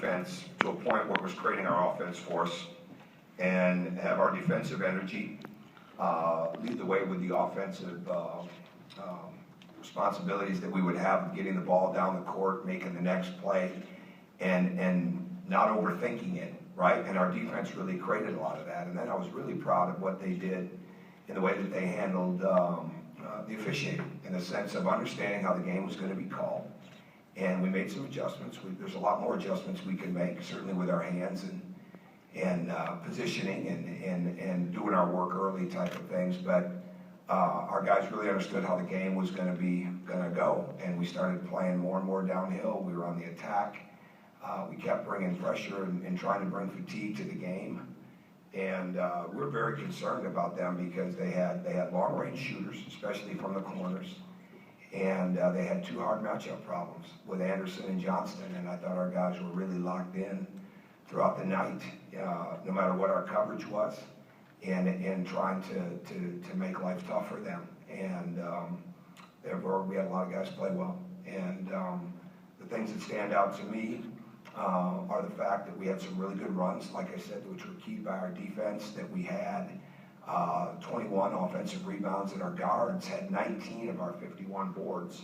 defense to a point where it was creating our offense for us, and have our defensive energy lead the way with the offensive responsibilities that we would have, getting the ball down the court, making the next play, and not overthinking it, right? And our defense really created a lot of that. And then I was really proud of what they did in the way that they handled the officiating, in the sense of understanding how the game was going to be called. And we made some adjustments. There's a lot more adjustments we can make, certainly with our hands and positioning and doing our work early type of things. But our guys really understood how the game was going to go, and we started playing more and more downhill. We were on the attack. We kept bringing pressure and trying to bring fatigue to the game. And we're very concerned about them because they had long-range shooters, especially from the corners. And they had two hard matchup problems with Anderson and Johnston. And I thought our guys were really locked in throughout the night, no matter what our coverage was, and trying to make life tough for them. And therefore, we had a lot of guys play well. And the things that stand out to me are the fact that we had some really good runs, like I said, which were keyed by our defense, that we had 21 offensive rebounds, and our guards had 19 of our 51 boards,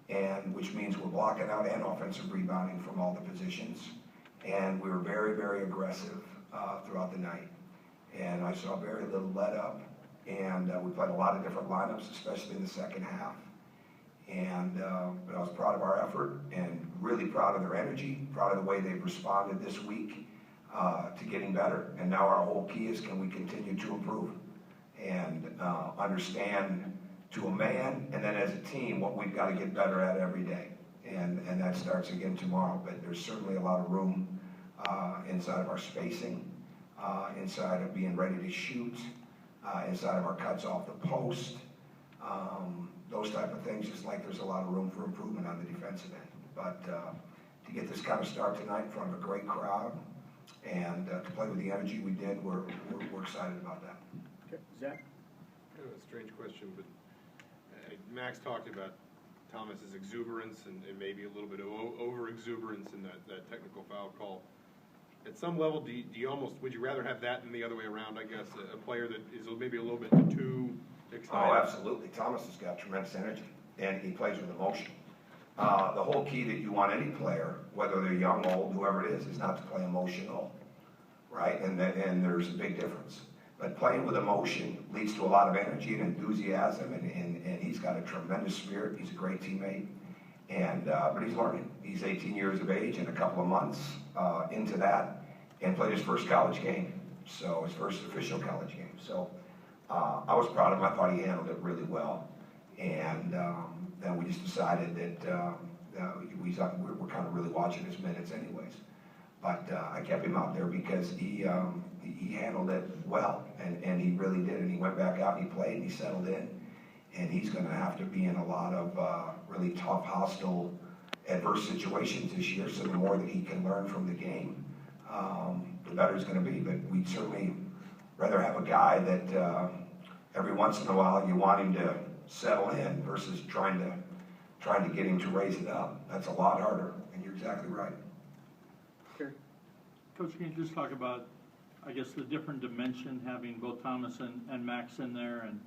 and which means we're blocking out and offensive rebounding from all the positions. And we were very, very aggressive throughout the night. And I saw very little let up, and we played a lot of different lineups, especially in the second half. And but I was proud of our effort and really proud of their energy, proud of the way they've responded this week to getting better. And now our whole key is, can we continue to improve and understand to a man and then as a team what we've got to get better at every day. And that starts again tomorrow. But there's certainly a lot of room inside of our spacing, inside of being ready to shoot, inside of our cuts off the post. Those type of things, just like there's a lot of room for improvement on the defensive end. But to get this kind of start tonight in front of a great crowd and to play with the energy we did, we're excited about that. Okay, Zach? Kind of a strange question, but Max talked about Thomas's exuberance and maybe a little bit of over-exuberance in that technical foul call. At some level, do you almost, would you rather have that than the other way around, I guess, a player that is maybe a little bit too excited? Oh, absolutely. Thomas has got tremendous energy, and he plays with emotion. The whole key that you want any player, whether they're young, old, whoever it is not to play emotional, right? And there's a big difference. But playing with emotion leads to a lot of energy and enthusiasm, and he's got a tremendous spirit. He's a great teammate, and but he's learning. He's 18 years of age and a couple of months into that, and played his first college game, so his first official college game. So I was proud of him. I thought he handled it really well, and then we just decided that we're kind of really watching his minutes anyways. But I kept him out there because he handled it well, and he really did. And he went back out and he played and he settled in, and he's going to have to be in a lot of really tough, hostile, adverse situations this year. So the more that he can learn from the game, the better it's going to be. But we'd certainly rather have a guy that every once in a while you want him to settle in versus trying to get him to raise it up. That's a lot harder, and you're exactly right. Okay. Coach, can you just talk about, I guess, the different dimension having both Thomas and Max in there, and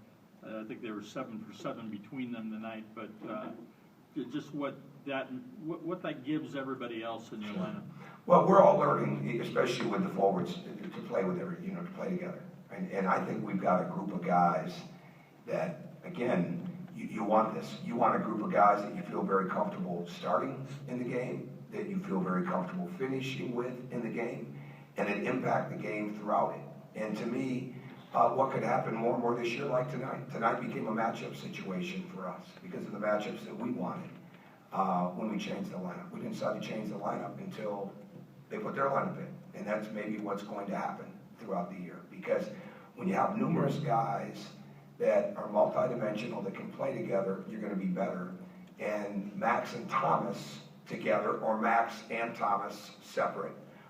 I think they were 7 for 7 between them tonight, but just what that gives everybody else in your lineup. Well, we're all learning, especially with the forwards, to play with to play together. And I think we've got a group of guys that, again, you want this. You want a group of guys that you feel very comfortable starting in the game, that you feel very comfortable finishing with in the game, and then impact the game throughout it. And to me, what could happen more and more this year like tonight? Tonight became a matchup situation for us because of the matchups that we wanted when we changed the lineup. We didn't decide to change the lineup until they put their lineup in. And that's maybe what's going to happen throughout the year. Because when you have numerous guys that are multidimensional, that can play together, you're going to be better. And Max and Thomas together, or Max and Thomas separate,